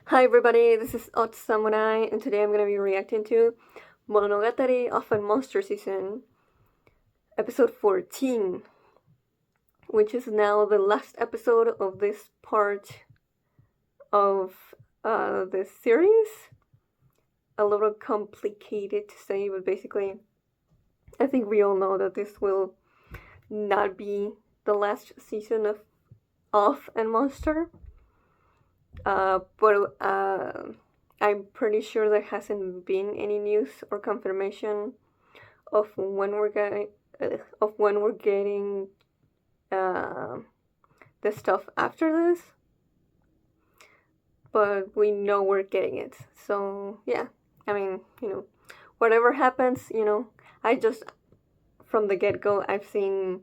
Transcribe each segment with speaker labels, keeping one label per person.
Speaker 1: Hi everybody, this is Ot Samurai, and today I'm gonna be reacting to Monogatari of a Monster Season, episode 14, which is now the last episode of this part of this series. A little complicated to say, but basically, I think we all know that this will not be the last season of and Monster. But I'm pretty sure there hasn't been any news or confirmation of when we're getting uh, the stuff after this. But we know we're getting it. So yeah, I mean, whatever happens, I just from the get go, I've seen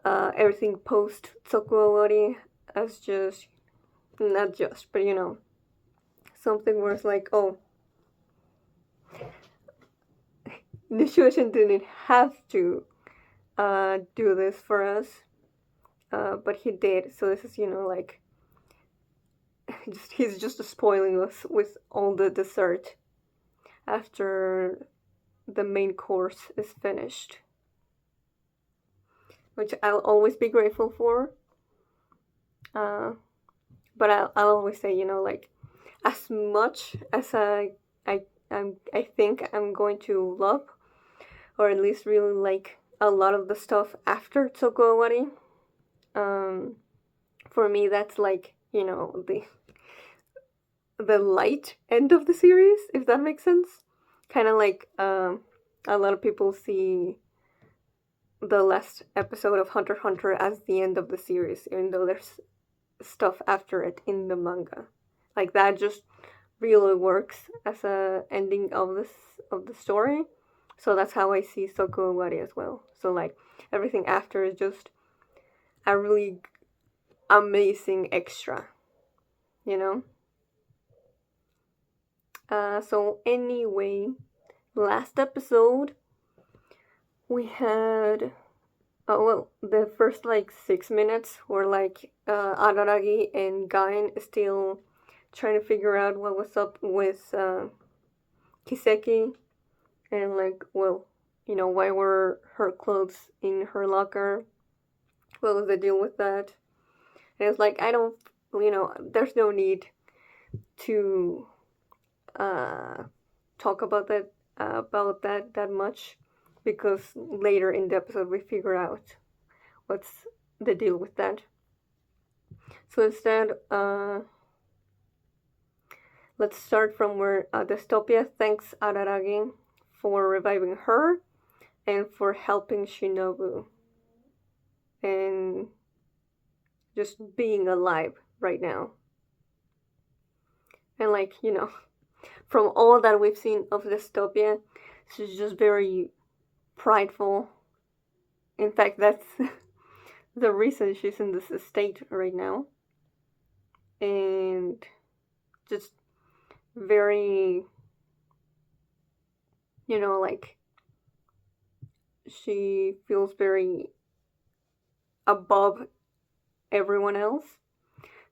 Speaker 1: everything post Tsukuowari as just not just, but something where it's like, oh, Nishuoshin didn't have to do this for us, but he did. So this is, like, he's just spoiling us with all the dessert after the main course is finished, which I'll always be grateful for. But I'll always say, like, as much as I think I'm going to love, or at least really like a lot of the stuff after Tsukuowari. For me, that's like the light end of the series, if that makes sense. Kind of like a lot of people see the last episode of Hunter x Hunter as the end of the series, even though there's stuff after it in the manga. Like that just really works as a ending of the story. So that's how I see Tsukuowari as well. So like everything after is just a really amazing extra, you know? So anyway, last episode we had the first like 6 minutes were like Araragi and Gain still trying to figure out what was up with Kiseki, and like, why were her clothes in her locker? What was the deal with that? And it's like, I don't, there's no need to talk about that much, because later in the episode we figure out what's the deal with that. So instead, let's start from where Deathtopia thanks Araragi for reviving her and for helping Shinobu and just being alive right now. And like, from all that we've seen of Deathtopia, she's just very prideful. In fact, that's the reason she's in this state right now. And just very, like, she feels very above everyone else.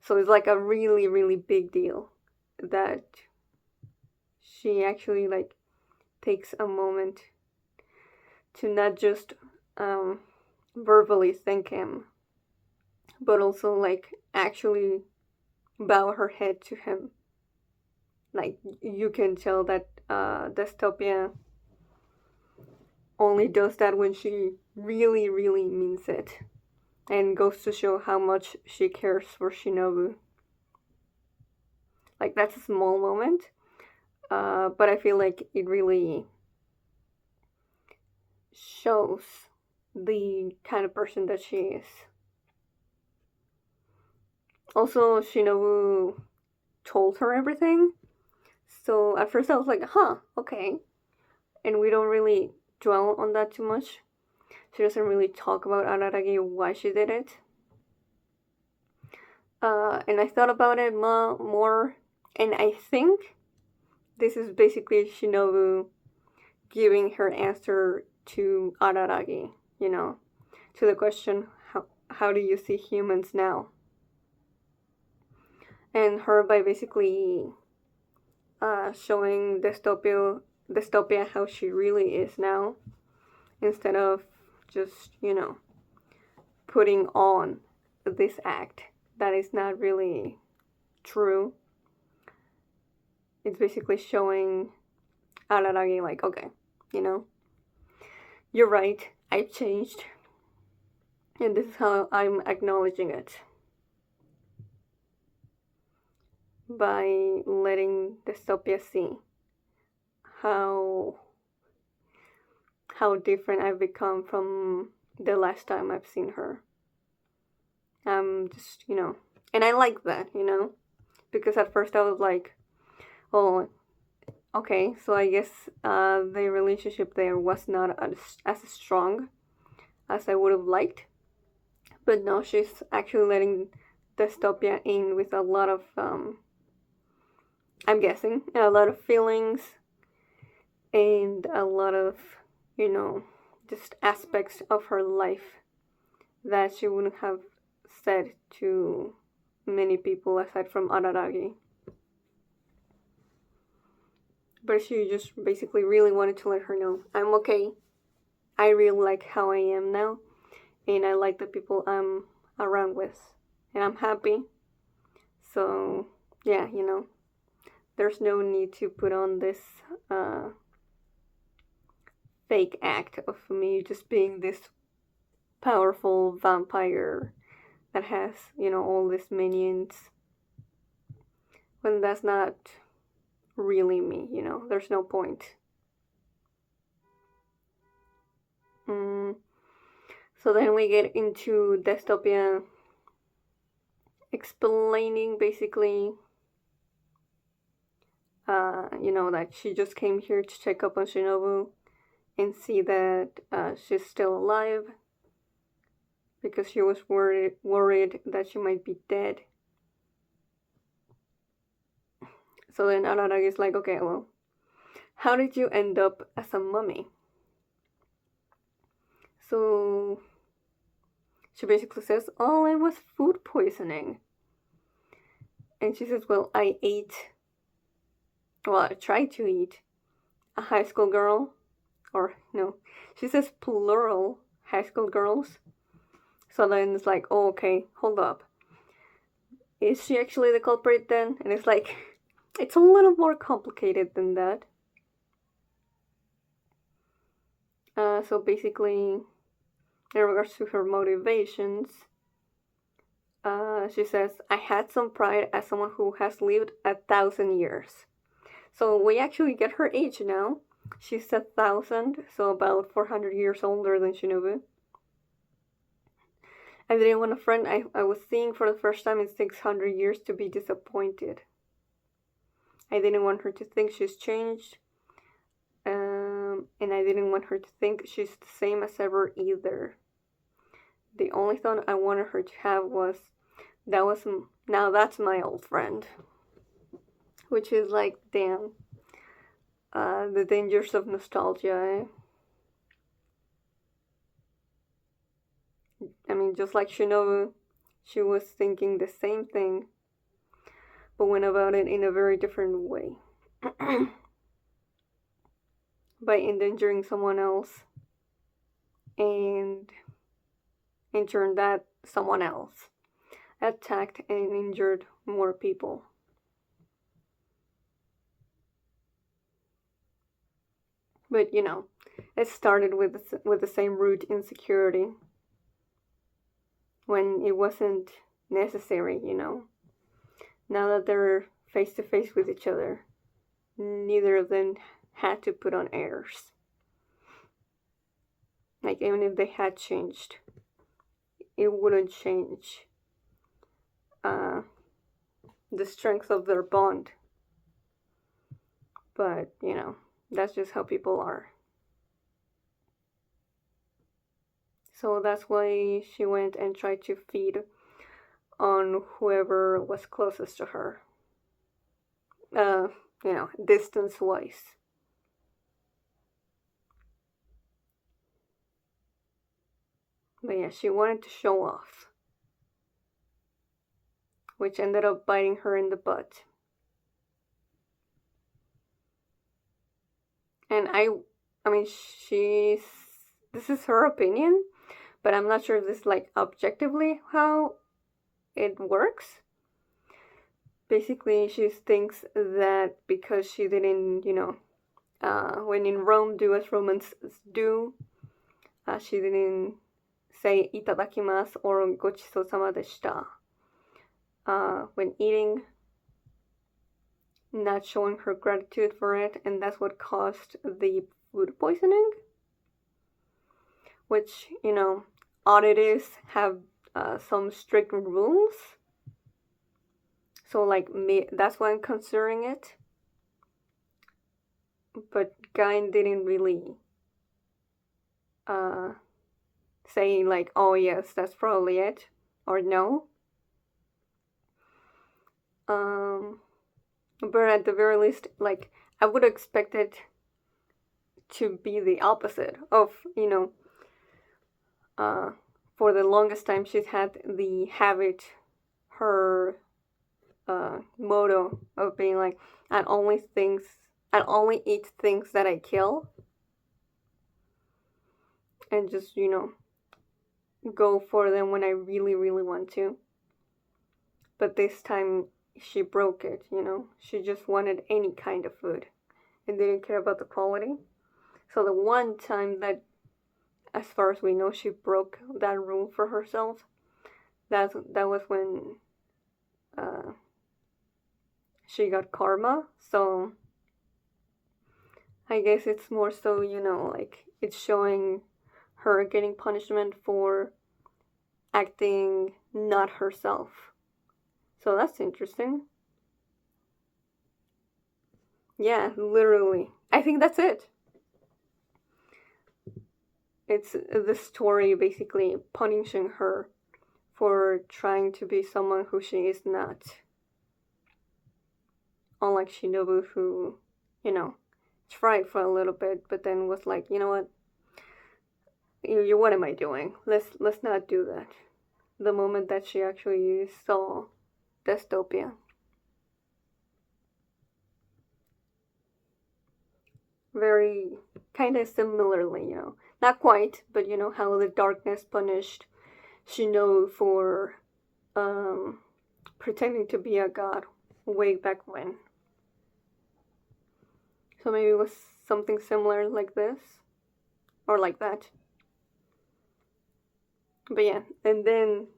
Speaker 1: So it's like a really, really big deal that she actually like takes a moment to not just verbally thank him, but also like actually bow her head to him. Like you can tell that Deathtopia only does that when she really, really means it, and goes to show how much she cares for Shinobu. Like that's a small moment, but I feel like it really shows the kind of person that she is. Also, Shinobu told her everything, so at first I was like, huh, okay. And we don't really dwell on that too much. She doesn't really talk about Araragi, why she did it. And I thought about it more, and I think this is basically Shinobu giving her answer to Araragi, to the question, how do you see humans now? and her by basically showing Deathtopia how she really is now, instead of just, putting on this act that is not really true. It's basically showing Araragi like, okay, you're right, I've changed, and this is how I'm acknowledging it. By letting Deathtopia see how different I've become from the last time I've seen her. Just, and I like that, because at first I was like, oh, okay, so I guess the relationship there was not as strong as I would have liked. But no, she's actually letting Deathtopia in with a lot of, I'm guessing, a lot of feelings and a lot of, just aspects of her life that she wouldn't have said to many people aside from Araragi. But she just basically really wanted to let her know, I'm okay. I really like how I am now, and I like the people I'm around with, and I'm happy. So, yeah, there's no need to put on this fake act of me just being this powerful vampire that has, all these minions, when that's not really me, there's no point. So then we get into Deathtopia explaining basically, that she just came here to check up on Shinobu and see that she's still alive, because she was worried that she might be dead. So then Araragi is like, okay, well, how did you end up as a mummy? So she basically says, oh, it was food poisoning. And she says, well, I tried to eat a high school girl, or no, she says plural high school girls. So then it's like, oh, okay, hold up. Is she actually the culprit then? And it's like, it's a little more complicated than that. So basically, in regards to her motivations, she says, I had some pride as someone who has lived 1,000 years. So we actually get her age now. She's 1,000, so about 400 years older than Shinobu. I didn't want a friend I was seeing for the first time in 600 years to be disappointed. I didn't want her to think she's changed. And I didn't want her to think she's the same as ever either. The only thought I wanted her to have was, now that's my old friend. Which is like, damn. The dangers of nostalgia. I mean, just like Shinobu, she was thinking the same thing, but went about it in a very different way. By endangering someone else, and in turn that someone else attacked and injured more people. But it started with the same root insecurity, when it wasn't necessary. Now that they're face to face with each other, neither of them had to put on airs. Like, even if they had changed, it wouldn't change the strength of their bond. But, that's just how people are. So that's why she went and tried to feed on whoever was closest to her. Distance-wise. But yeah, she wanted to show off. which ended up biting her in the butt. And I mean, this is her opinion, but I'm not sure if this is like objectively how it works. Basically, she thinks that because she didn't, when in Rome, do as Romans do, she didn't say itadakimasu or gochisousama deshita when eating, not showing her gratitude for it, and that's what caused the food poisoning. Which, oddities have some strict rules. So, like, that's why I'm considering it. But Gain didn't really say, like, oh, yes, that's probably it, or no. But at the very least, like, I would expect it to be the opposite of, for the longest time she's had the habit, her motto of being like, I only eat things that I kill, and just go for them when I really, really want to. But this time she broke it. She just wanted any kind of food and didn't care about the quality. So the one time that, as far as we know, she broke that rule for herself, that was when she got karma. So I guess it's more so, like, it's showing her getting punishment for acting not herself. So that's interesting. Yeah, literally. I think that's it. It's the story basically punishing her for trying to be someone who she is not. Unlike Shinobu, who, tried for a little bit, but then was like, you know what? What am I doing? Let's not do that. The moment that she actually saw Deathtopia. Very kind of similarly, not quite, but how the darkness punished Shinobu for pretending to be a god way back when. So maybe it was something similar like this, or like that. But yeah, and then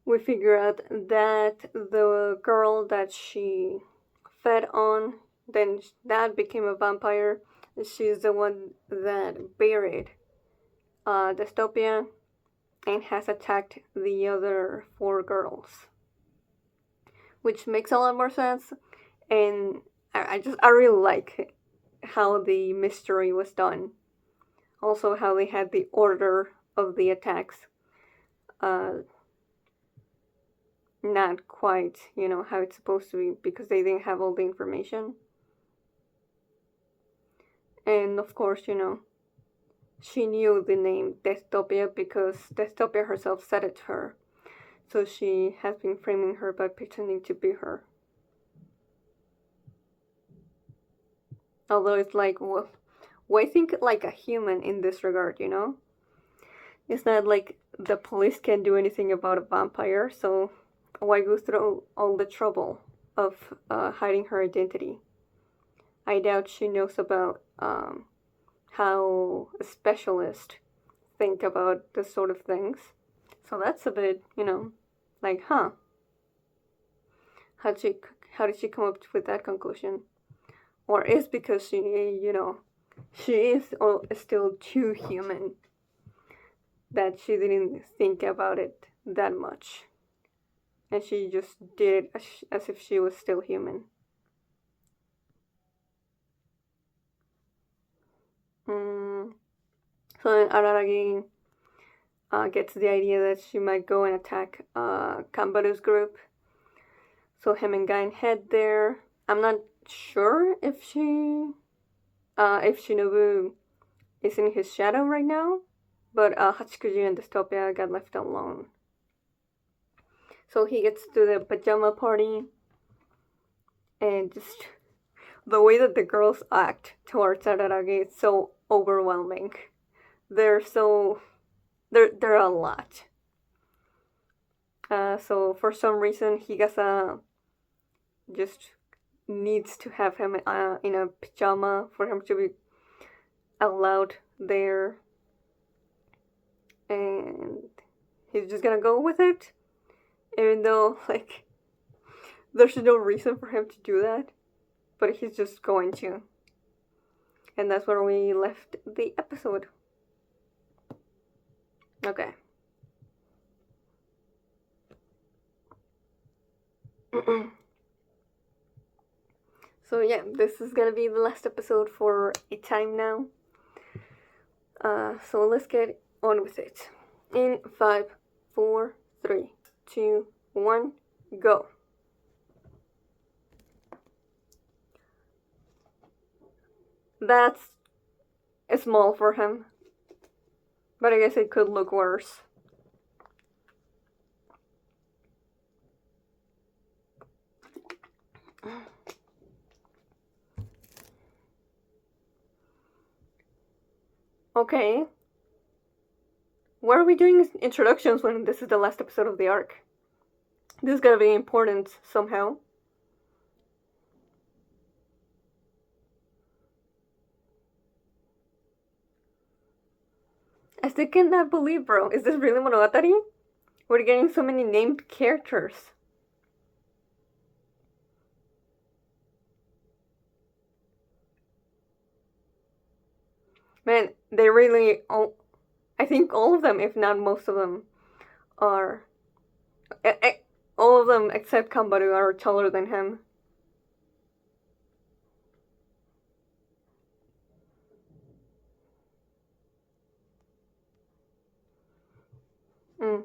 Speaker 1: we figure out that the girl that she fed on, then that became a vampire. She's the one that buried Deathtopia and has attacked the other 4 girls. Which makes a lot more sense, and I really like how the mystery was done. Also, how they had the order of the attacks. Not quite, how it's supposed to be, because they didn't have all the information. And of course, she knew the name Deathtopia because Deathtopia herself said it to her. So she has been framing her by pretending to be her. Although it's like, well, why think like a human in this regard, It's not like the police can't do anything about a vampire, so why go through all the trouble of hiding her identity? I doubt she knows about how a specialist think about this sort of things. So that's a bit, like, huh? How did she come up with that conclusion? Or is because she is still too human that she didn't think about it that much, and she just did it as if she was still human. So then Araragi gets the idea that she might go and attack Kambaru's group. So him and Gain head there. I'm not sure if Shinobu is in his shadow right now, but Hachikuji and Deathtopia got left alone. So he gets to the pajama party, and just the way that the girls act towards Araragi is so overwhelming. They're so they're a lot. So for some reason, Higasa just needs to have him in a pajama for him to be allowed there, and he's just gonna go with it, even though like there's no reason for him to do that, but he's just going to, and that's where we left the episode. Okay. So yeah, this is gonna be the last episode for a time now. So let's get on with it. In 5, 4, 3, 2, 1, go. That's small for him, but I guess it could look worse. Okay. Why are we doing introductions when this is the last episode of the arc? This is gonna be important somehow. I still cannot believe, bro. Is this really Monogatari? We're getting so many named characters. Man, they really I think all of them, if not most of them, are... all of them except Kambaru are taller than him. Mm.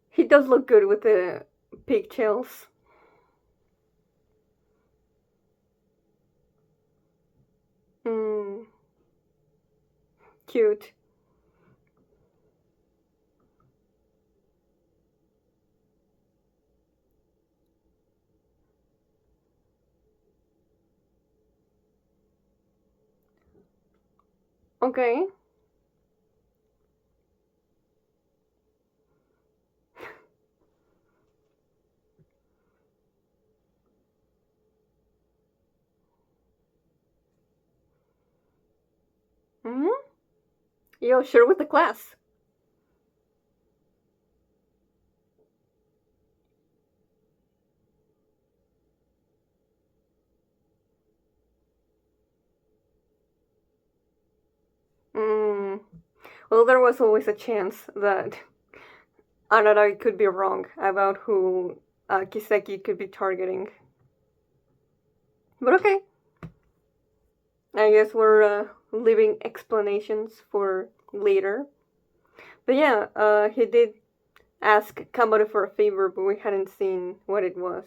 Speaker 1: He does look good with the pigtails. Cute. Okay. Mm-hmm. Yo, share with the class. Well, there was always a chance that Araragi could be wrong about who Kiseki could be targeting. But okay. I guess we're leaving explanations for later. But yeah, he did ask Kamado for a favor, but we hadn't seen what it was.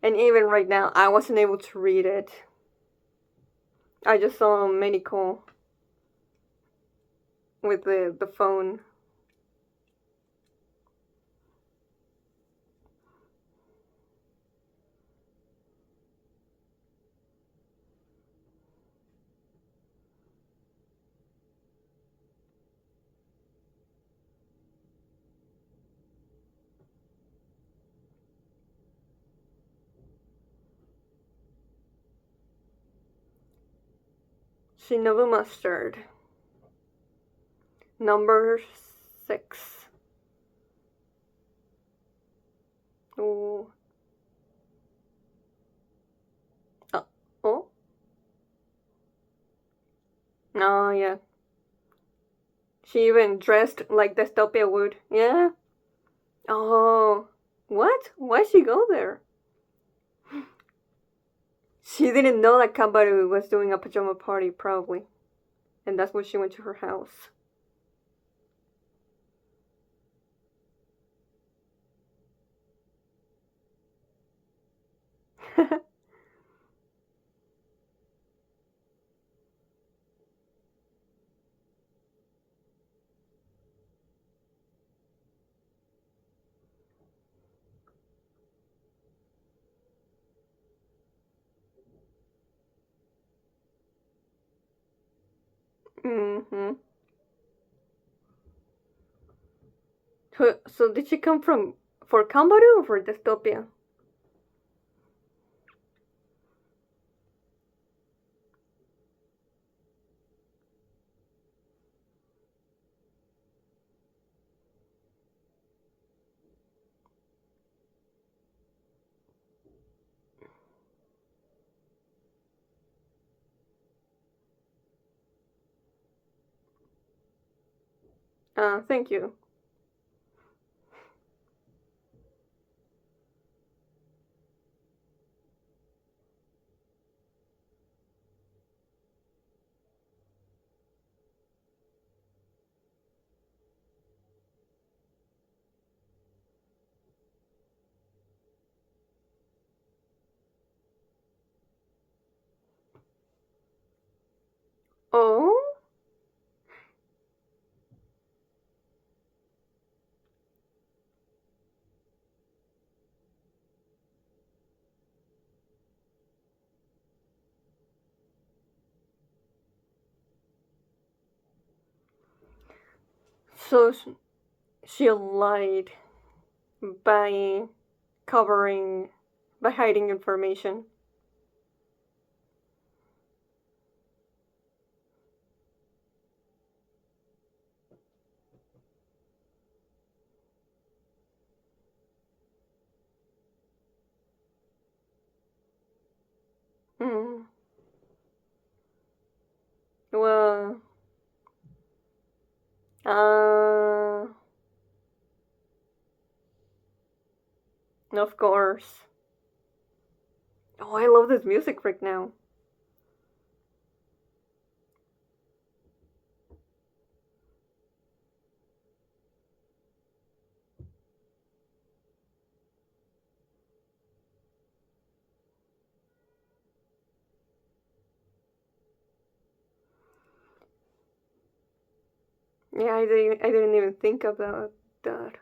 Speaker 1: And even right now, I wasn't able to read it. I just saw Miniko with the phone. Shinobu Mustard. Number 6. Oh. Oh? Oh, yeah. She even dressed like Deathtopia would. Yeah? Oh. What? Why'd she go there? She didn't know that Kambaru was doing a pajama party, probably. And that's when she went to her house. Mm-hmm. So did she come from for Kambaru or for Deathtopia? Thank you. Oh, so she lied by covering, by hiding information. Mm. Well, uh, of course. Oh, I love this music right now. Yeah, I didn't even think about that.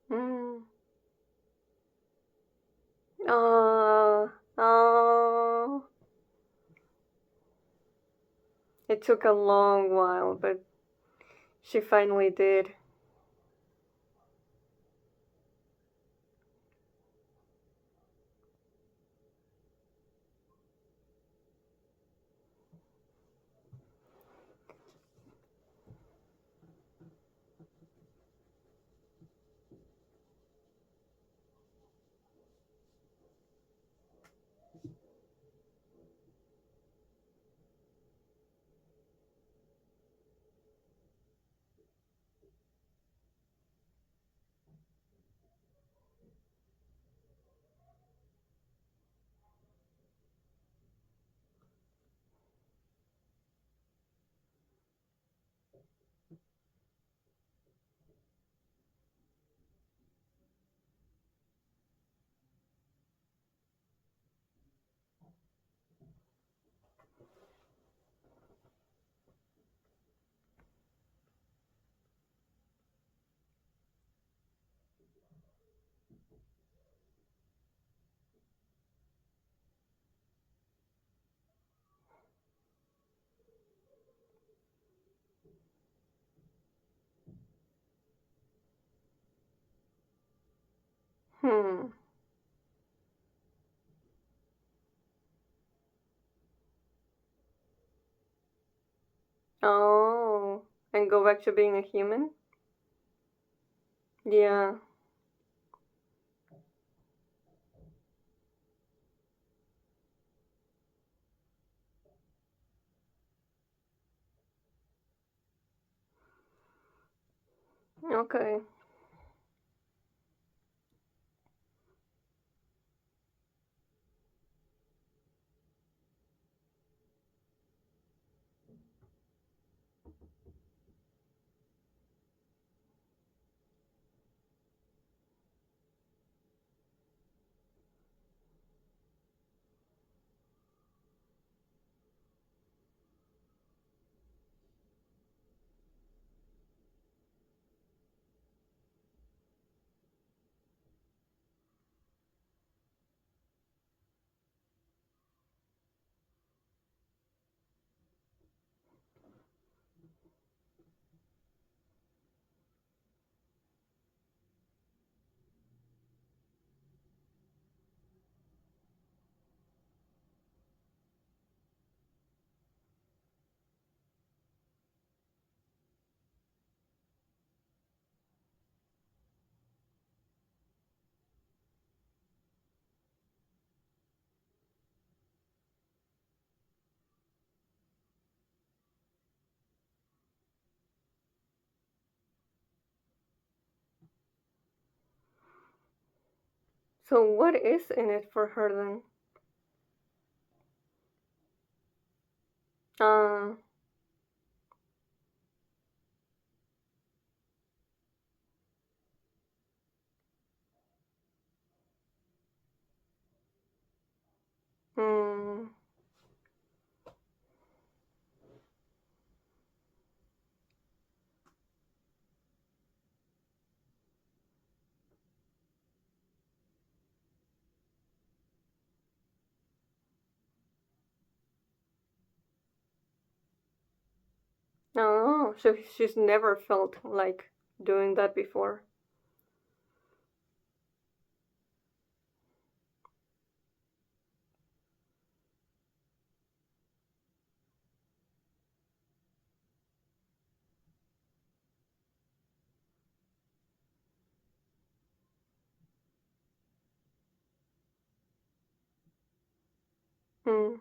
Speaker 1: Mm. Oh. It took a long while, but she finally did. Hmm. Oh. And go back to being a human? Yeah. Okay. So what is in it for her then? Uh, hmm. Oh, so she's never felt like doing that before. Hmm.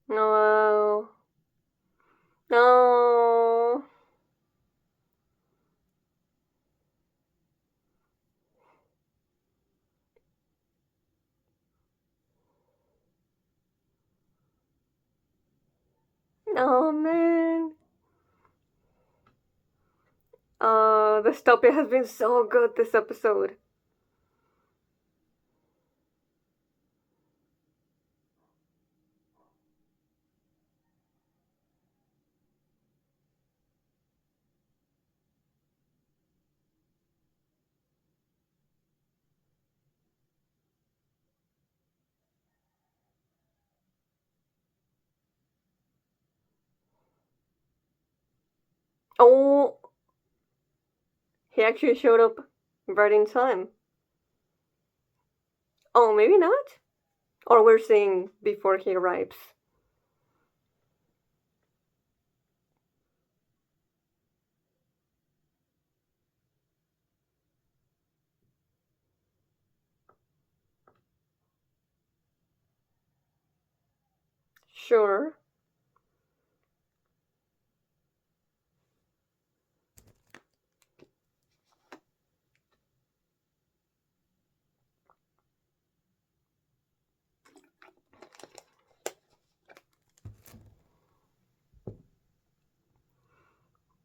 Speaker 1: No. No. Oh man. The Deathtopia has been so good this episode. Oh, he actually showed up right in time. Oh, maybe not? Or we're seeing before he arrives. Sure.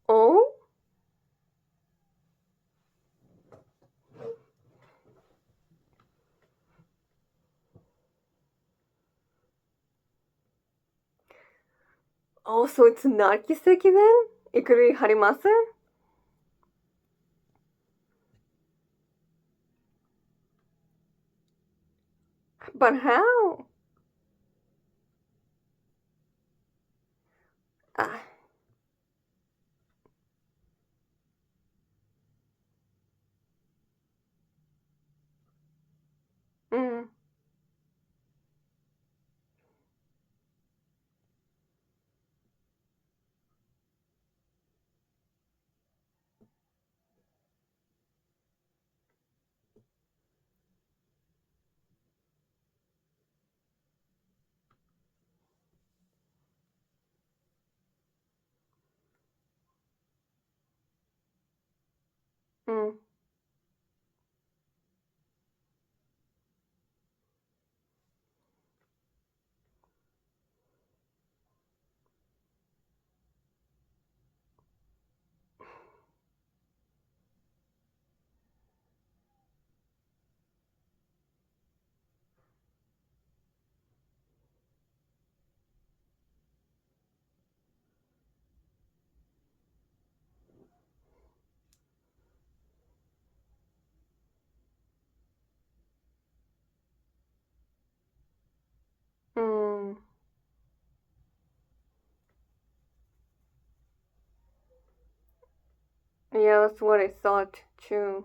Speaker 1: Oh? Oh, so it's not Kiseki then? It could be Harimaze? But how? Ah. Mm. Mm. Mm. Yeah, that's what I thought too.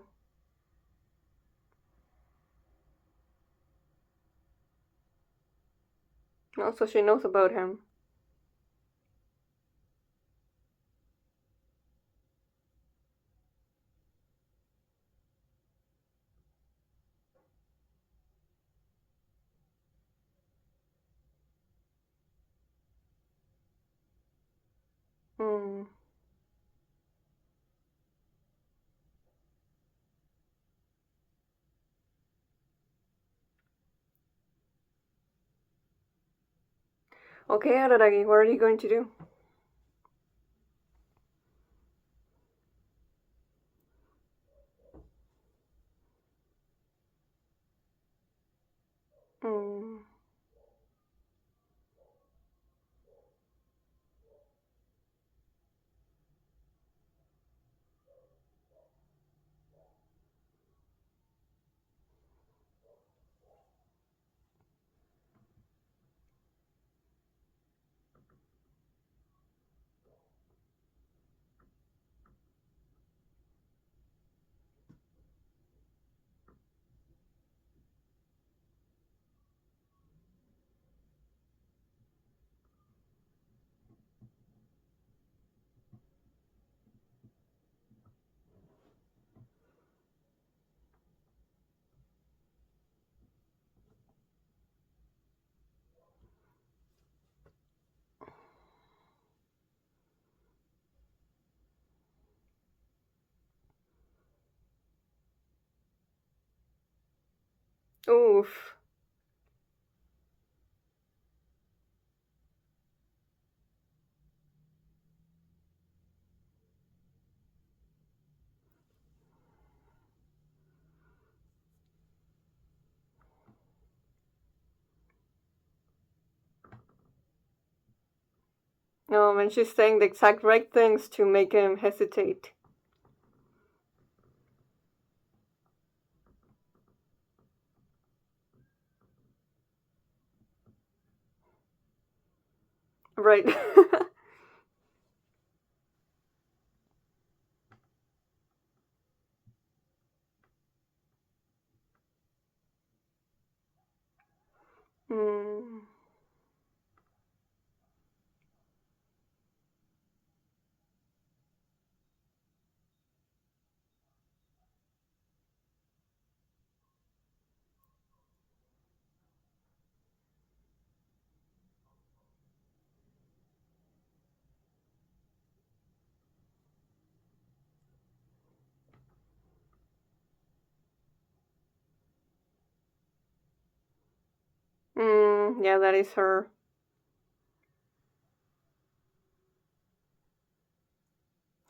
Speaker 1: Also, she knows about him. Mm. Okay, Araragi, what are you going to do? Mm. Oof. And she's saying the exact right things to make him hesitate. Right. Mm. Yeah, that is her.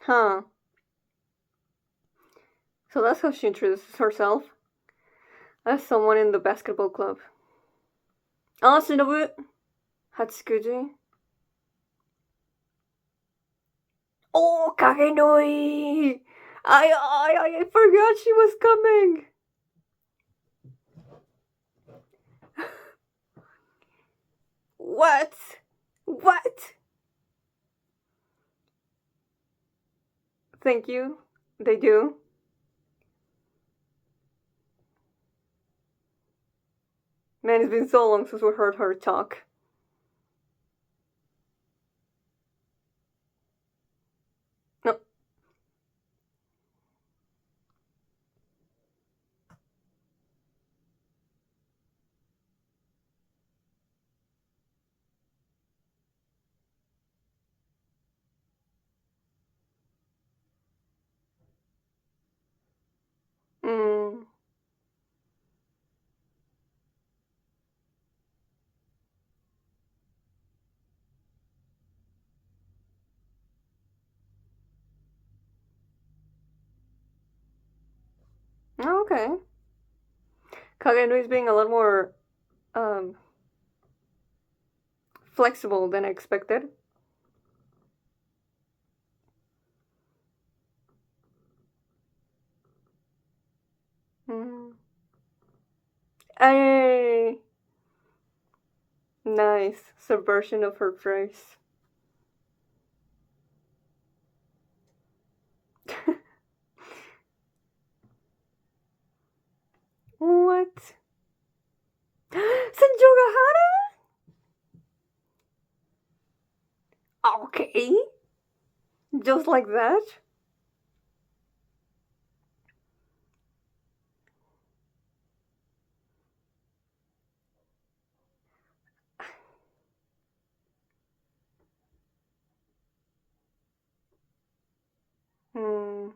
Speaker 1: Huh. So that's how she introduces herself as someone in the basketball club. Ah, Shinobu Hatsukuji. Oh, Kagenoi! I forgot she was coming! What? What? Thank you. They do. Man, it's been so long since we heard her talk. No. Oh, okay. Kageno is being a lot more um, flexible than I expected. Mm. Hey, nice subversion of her phrase. What? Senjou. Okay, just like that. Hmm.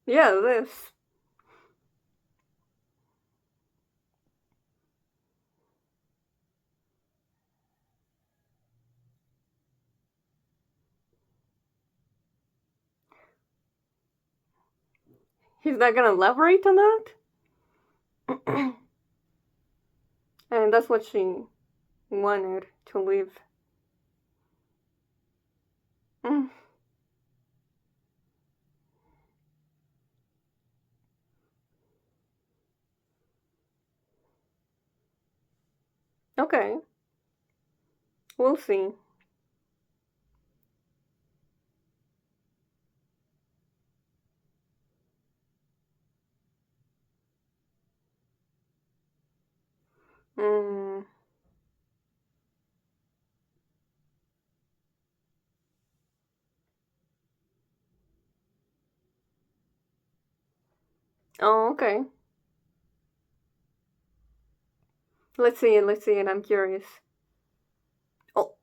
Speaker 1: Yeah, this. He's not gonna elaborate on that? And that's what she wanted to leave. Mm. Okay, we'll see. Mm. Oh, okay. Let's see it, let's see it. I'm curious. Oh.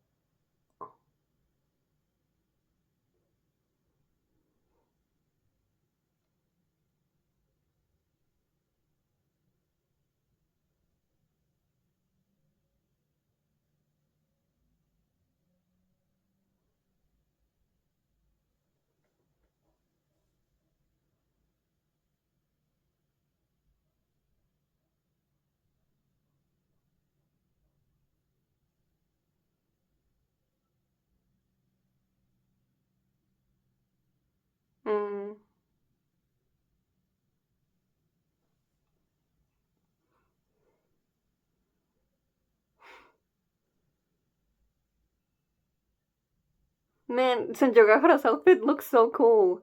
Speaker 1: Mm. Man, Senjogahara's outfit looks so cool.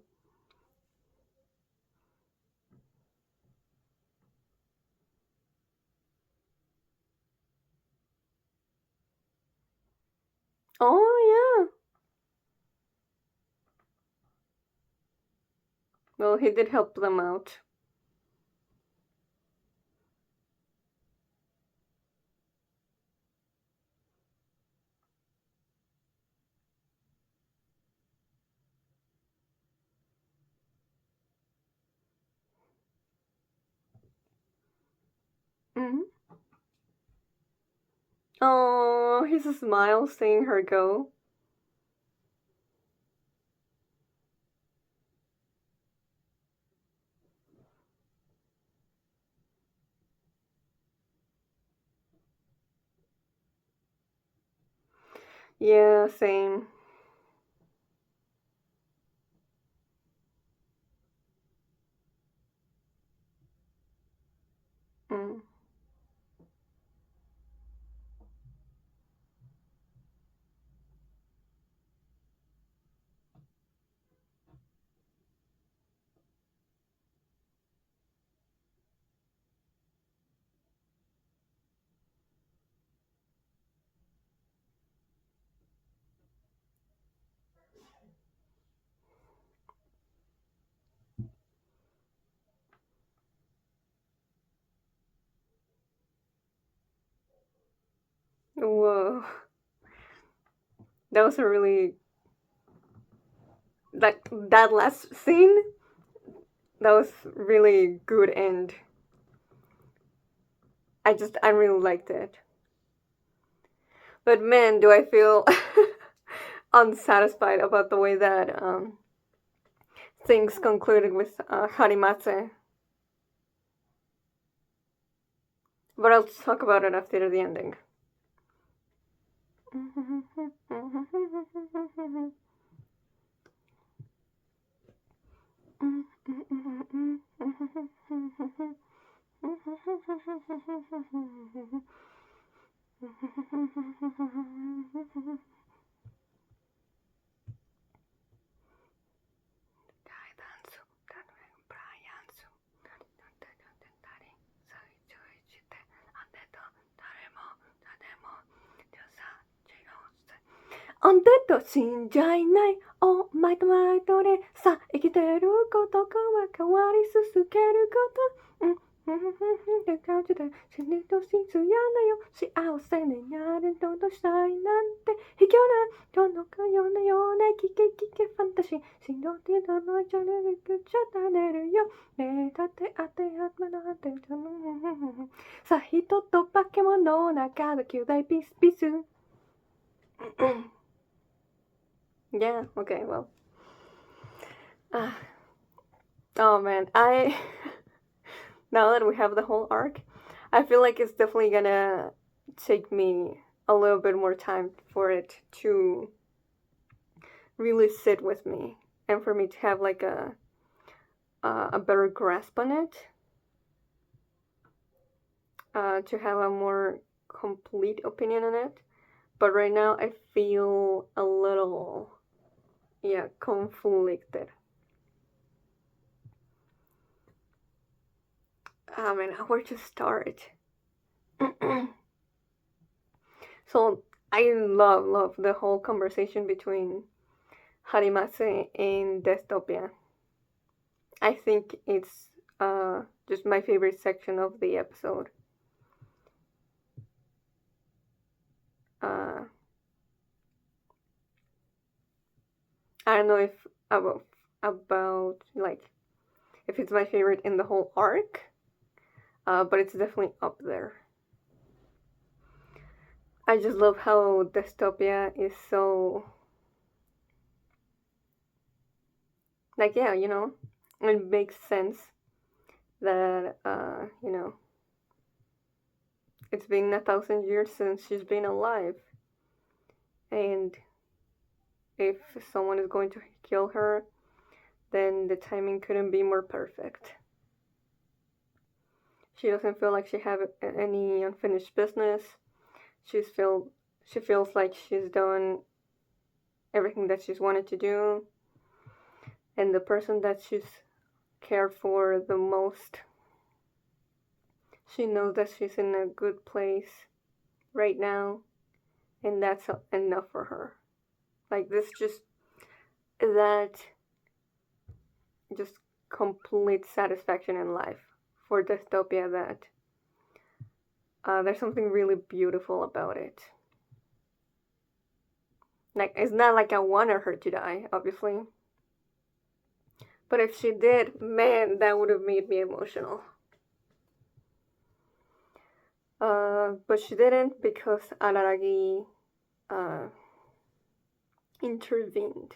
Speaker 1: Oh, yeah. Well, he did help them out. Mm-hmm. Oh, he's a smile seeing her go. Yeah, same. Mm. Whoa. That was a really that last scene, that was really good end. I really liked it. But man, do I feel unsatisfied about the way that things concluded with Harimaze. But I'll talk about it after the ending.アンデッド死んじゃいないお前と前とでさ生きてることかは変わり続けることって感じで死にとしつやなよ幸せになれととしたいなんて卑怯などのかようなような聞けファンタジーしんどってどのちゃねるくちゃたねるよねえだってあてあまなってたのさ人と化け物の中の兄弟ピスピスYeah, okay, well. Oh man, now that we have the whole arc, I feel like it's definitely gonna take me a little bit more time for it to really sit with me and for me to have like a better grasp on it, to have a more complete opinion on it. But right now I feel a little, conflicted. Man, where to start? So I love the whole conversation between Harimaze and Deathtopia. I think it's just my favorite section of the episode. I don't know if about like if it's my favorite in the whole arc, but it's definitely up there. I just love how Deathtopia is so like it makes sense that it's been 1,000 years since she's been alive, and if someone is going to kill her, then the timing couldn't be more perfect. She doesn't feel like she has any unfinished business. She feels like she's done everything that she's wanted to do, and the person that she's cared for the most, she knows that she's in a good place right now, and that's enough for her. Like this just complete satisfaction in life for Deathtopia that there's something really beautiful about it. Like, it's not like I wanted her to die, obviously. But if she did, man, that would have made me emotional. But she didn't because Araragi intervened.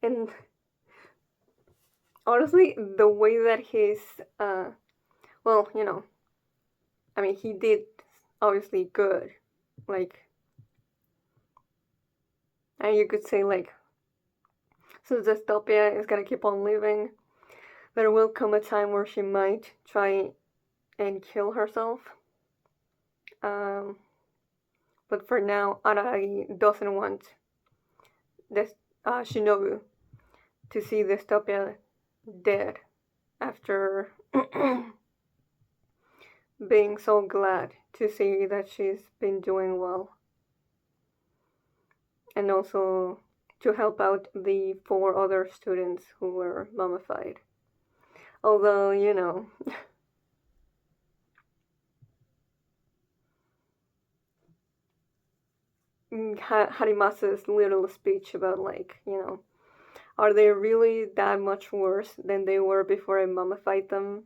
Speaker 1: And honestly, the way that he's, he did obviously good. Like, and you could say, like, since Deathtopia is gonna keep on living, there will come a time where she might try and kill herself. But for now, Araragi doesn't want this Shinobu to see Deathtopia dead after being so glad to see that she's been doing well. And also to help out the 4 other students who were mummified. Although, Harimase's little speech about, like, are they really that much worse than they were before I mummified them?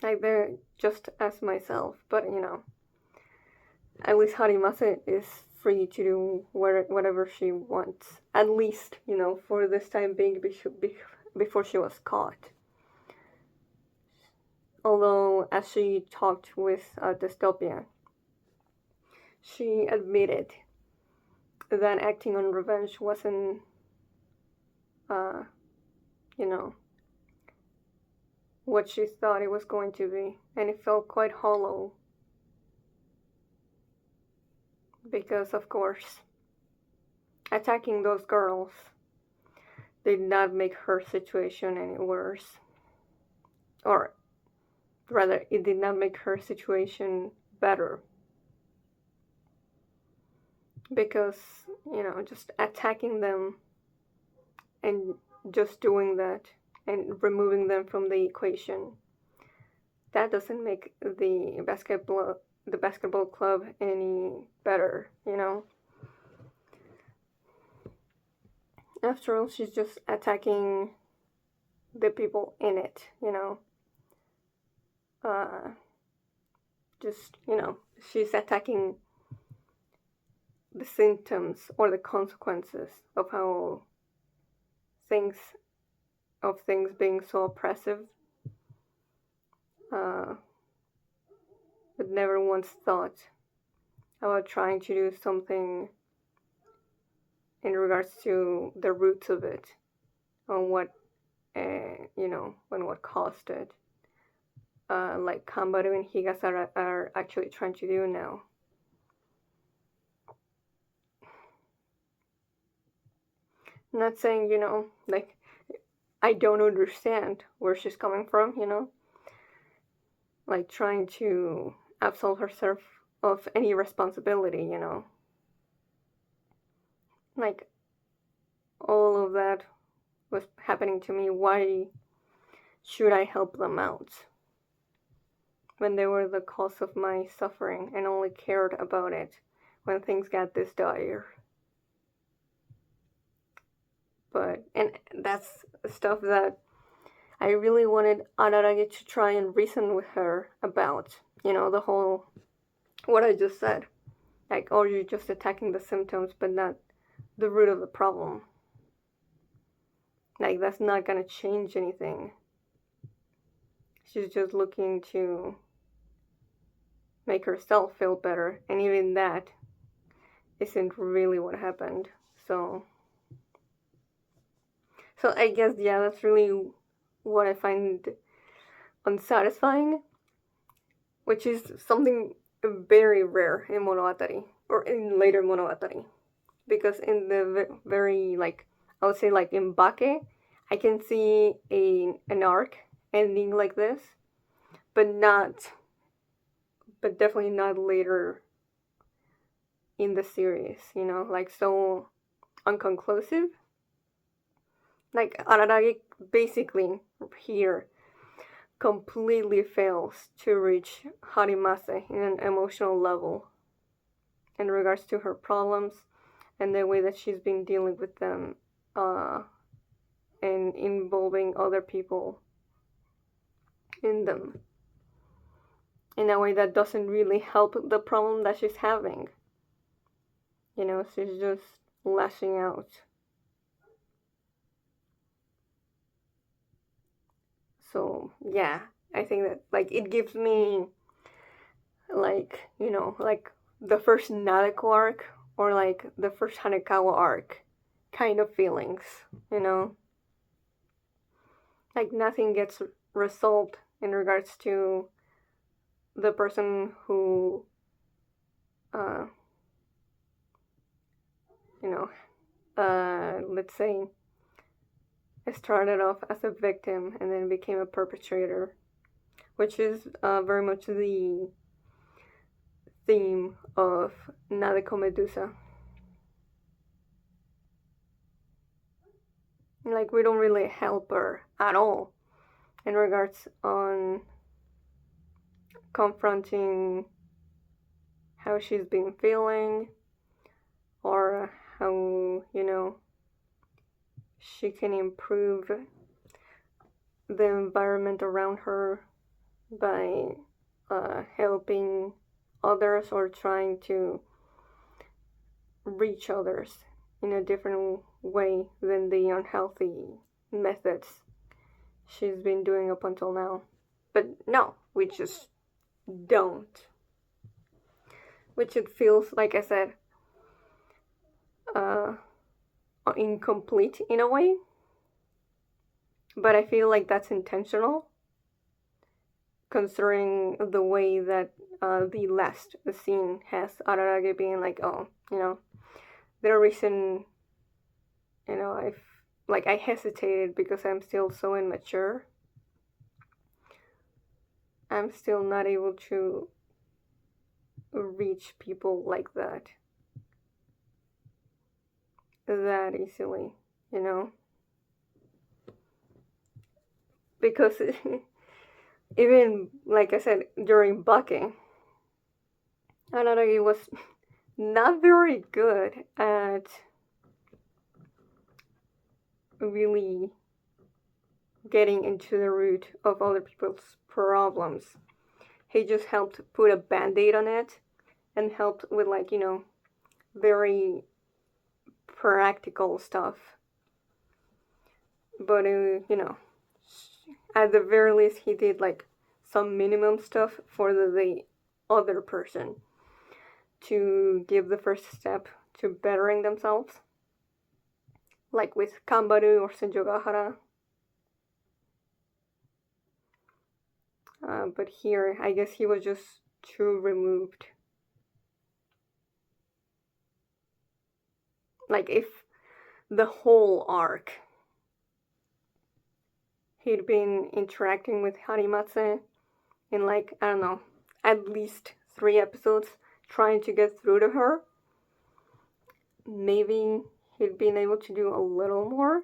Speaker 1: Like, they're just as myself, but at least Harimaze is free to do whatever she wants. At least, for this time being, before she was caught. Although, as she talked with Deathtopia, she admitted that acting on revenge wasn't, what she thought it was going to be. And it felt quite hollow. Because, of course, attacking those girls did not make her situation any worse. Or, rather, it did not make her situation better. Because, just attacking them and just doing that and removing them from the equation, that doesn't make the basketball club any better, After all, she's just attacking the people in it, she's attacking the symptoms or the consequences of how things being so oppressive, but never once thought about trying to do something in regards to the roots of it, on what what caused it, like Kanbaru and Higasa are actually trying to do now. I'm not saying, like, I don't understand where she's coming from, like trying to absolve herself of any responsibility, like all of that was happening to me. Why should I help them out when they were the cause of my suffering and only cared about it when things got this dire? And that's stuff that I really wanted Araragi to try and reason with her about, the whole, what I just said. Like, oh, you're just attacking the symptoms, but not the root of the problem. Like, that's not gonna change anything. She's just looking to make herself feel better, and even that isn't really what happened. So I guess, yeah, that's really what I find unsatisfying, which is something very rare in Monogatari, or in later Monogatari. Because in the very, like, I would say, like, in Bake, I can see an arc ending like this, but definitely not later in the series, like, so unconclusive. Like, Araragi basically here completely fails to reach Harimaze in an emotional level in regards to her problems and the way that she's been dealing with them, and involving other people in them in a way that doesn't really help the problem that she's having. She's just lashing out. So, yeah, I think that, like, it gives me, like, like the first Nadeko arc or like the first Hanekawa arc kind of feelings, Like, nothing gets resolved in regards to the person who, let's say, started off as a victim and then became a perpetrator, which is very much the theme of Nadeko Medusa. Like, we don't really help her at all in regards on confronting how she's been feeling, or how, she can improve the environment around her, by helping others or trying to reach others in a different way than the unhealthy methods she's been doing up until now. But no, we just don't. Which it feels, like I said, uh, incomplete in a way. But I feel like that's intentional, considering the way that the last scene has Araragi being like, oh, the reason, I hesitated because I'm still so immature. I'm still not able to reach people like that easily, because even, like I said, during bucking, Araragi was not very good at really getting into the root of other people's problems. He just helped put a band-aid on it and helped with, very practical stuff. But, at the very least, he did, some minimum stuff for the other person to give the first step to bettering themselves. Like with Kambaru or Senjou. But here, I guess he was just too removed. Like, if the whole arc he'd been interacting with Harimaze in, I don't know, at least 3 episodes, trying to get through to her, maybe he'd been able to do a little more.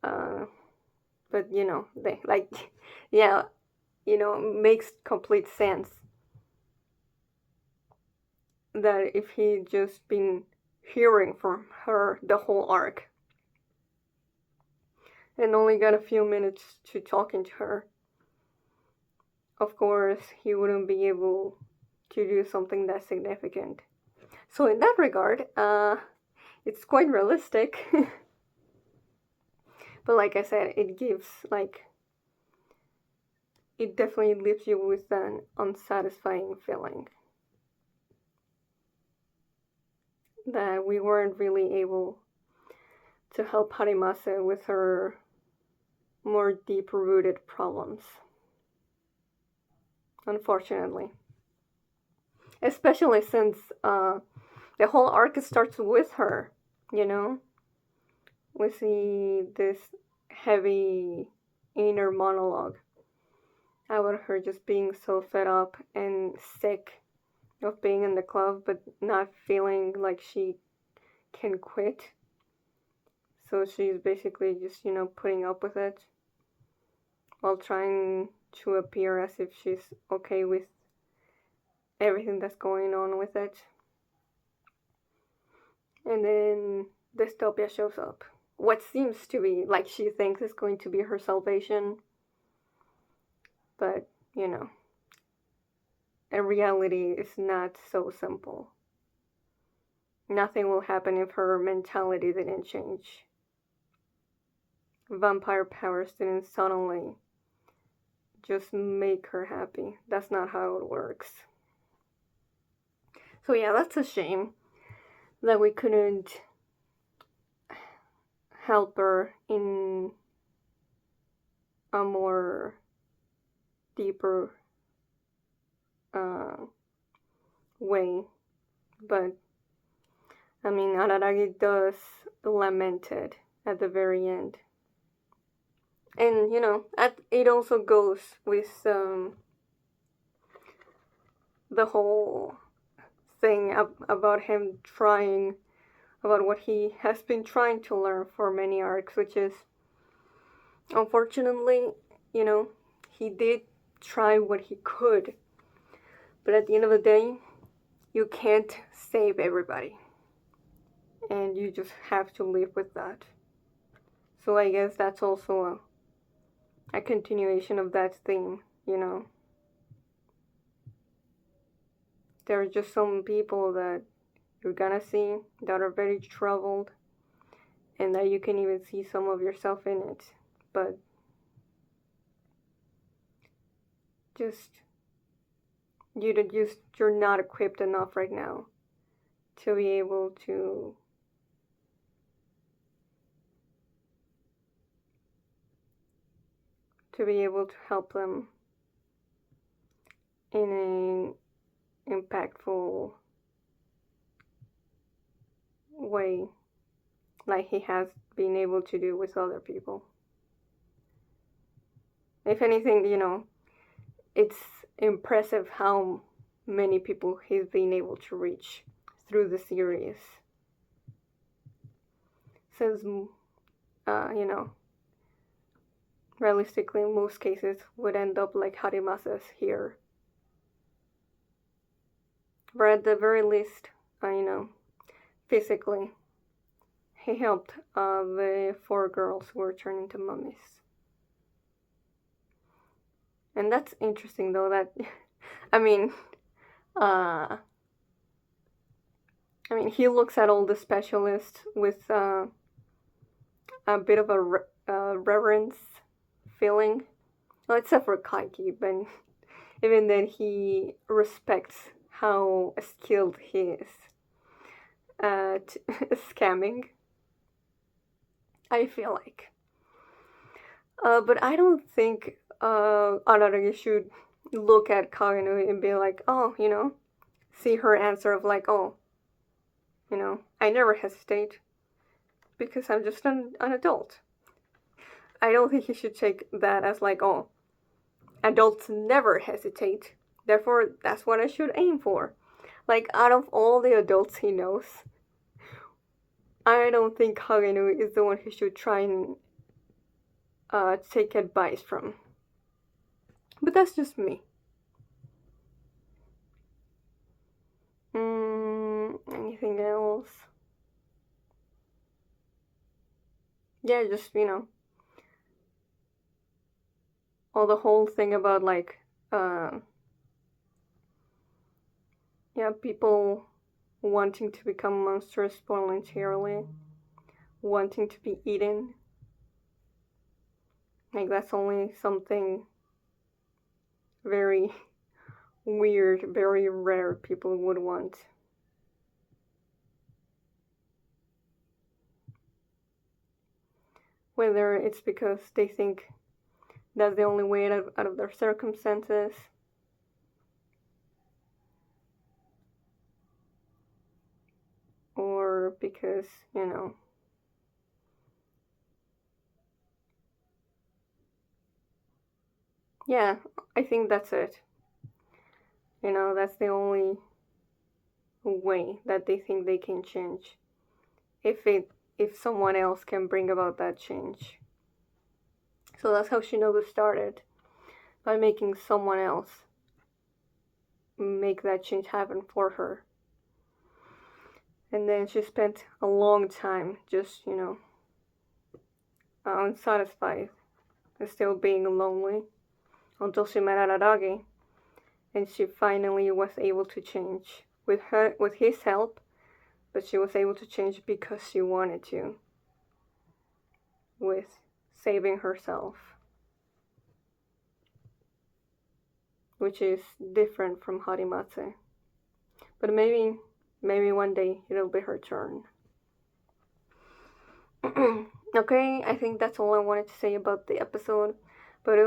Speaker 1: But, it makes complete sense that if he'd just been hearing from her the whole arc and only got a few minutes to talking to her, of course he wouldn't be able to do something that significant. So in that regard, it's quite realistic. But like I said, it gives, it definitely leaves you with an unsatisfying feeling that we weren't really able to help Harimaze with her more deep-rooted problems. Unfortunately. Especially since the whole arc starts with her, We see this heavy inner monologue about her just being so fed up and sick of being in the club, but not feeling like she can quit. So she's basically just, putting up with it while trying to appear as if she's okay with everything that's going on with it. And then Deathtopia shows up. What seems to be like she thinks is going to be her salvation. But, in reality, it's not so simple. Nothing will happen if her mentality didn't change. Vampire powers didn't suddenly just make her happy. That's not how it works. So yeah, that's a shame that we couldn't help her in a more deeper way. But I mean, Araragi does lament it at the very end. And, it also goes with the whole thing about him trying, about what he has been trying to learn for many arcs, which is, unfortunately, he did try what he could. But at the end of the day, you can't save everybody. And you just have to live with that. So I guess that's also a continuation of that theme you know, there are just some people that you're gonna see that are very troubled and that you can even see some of yourself in it. But just you're not equipped enough right now to be able to help them in an impactful way like he has been able to do with other people. If anything, it's impressive how many people he's been able to reach through the series. Since, realistically, in most cases would end up like Harimaze's here. But at the very least, physically, he helped the 4 girls who were turned into mummies. And that's interesting, though, that, he looks at all the specialists with a bit of a reverence feeling. Well, except for Kaiki, but even then he respects how skilled he is at scamming, I feel like. But I don't think Araragi should look at Kagenu and be like, oh, see her answer of like, oh, I never hesitate because I'm just an adult. I don't think he should take that as like, oh, adults never hesitate, therefore that's what I should aim for. Like, out of all the adults he knows, I don't think Kagenu is the one he should try and take advice from. But that's just me. Anything else? Yeah, just, all the whole thing about, like, people wanting to become monsters voluntarily, wanting to be eaten. Like, that's only something very weird, very rare people would want. Whether it's because they think that's the only way out of their circumstances, or because, yeah, I think that's it. That's the only way that they think they can change. If someone else can bring about that change. So that's how Shinobu started, by making someone else make that change happen for her. And then she spent a long time just, unsatisfied and still being lonely until she met Araragi, and she finally was able to change with his help, but she was able to change because she wanted to, with saving herself, which is different from Harimaze. But maybe one day it'll be her turn. Okay, I think that's all I wanted to say about the episode, but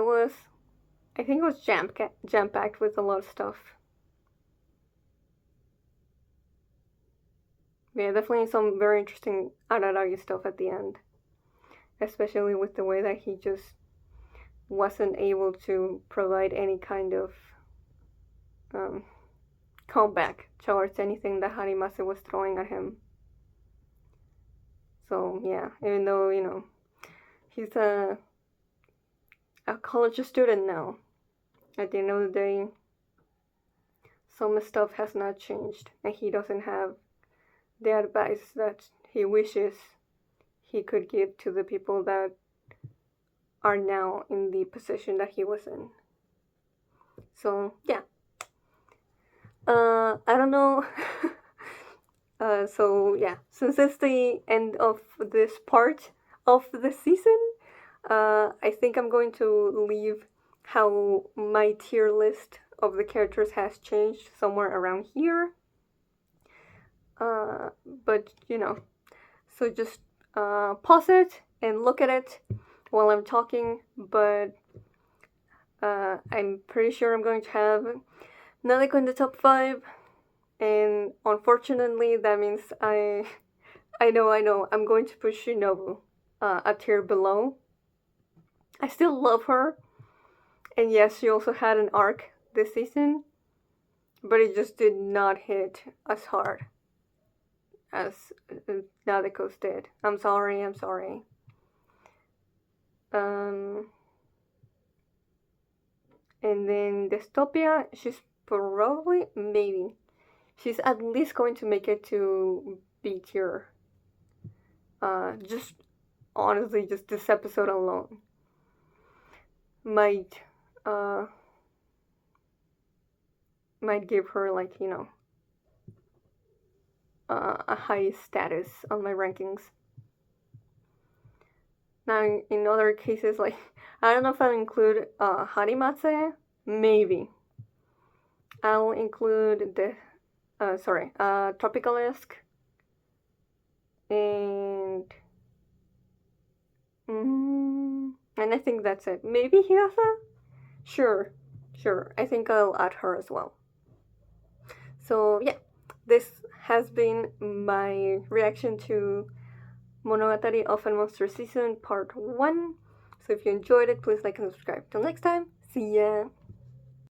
Speaker 1: I think it was jam-packed with a lot of stuff. Yeah, definitely some very interesting Araragi stuff at the end. Especially with the way that he just wasn't able to provide any kind of comeback towards anything that Harimaze was throwing at him. So, yeah, even though, he's a college student now, at the end of the day, some stuff has not changed, and he doesn't have the advice that he wishes he could give to the people that are now in the position that he was in. So yeah. I don't know. So yeah, since it's the end of this part of the season, I think I'm going to leave how my tier list of the characters has changed somewhere around here. But you know, so just pause it and look at it while I'm talking. But I'm pretty sure I'm going to have Nanako in the top 5, and unfortunately, that means I know, I'm going to put Shinobu a tier below. I still love her, and yes, she also had an arc this season, but it just did not hit as hard as Nadeko's did. I'm sorry. Um, and then Deathtopia, she's probably, maybe, she's at least going to make it to B tier. Just honestly, just this episode alone might might give her, like, you know, a high status on my rankings. Now, in other cases, like, I don't know if I'll include Harimaze. Maybe. I'll include the, Tropical-esque. And I think that's it. Maybe Hiyasa? Sure. I think I'll add her as well. So, yeah. This has been my reaction to Monogatari of a Monster Season Part 1. So if you enjoyed it, please like and subscribe. Till next time, see ya!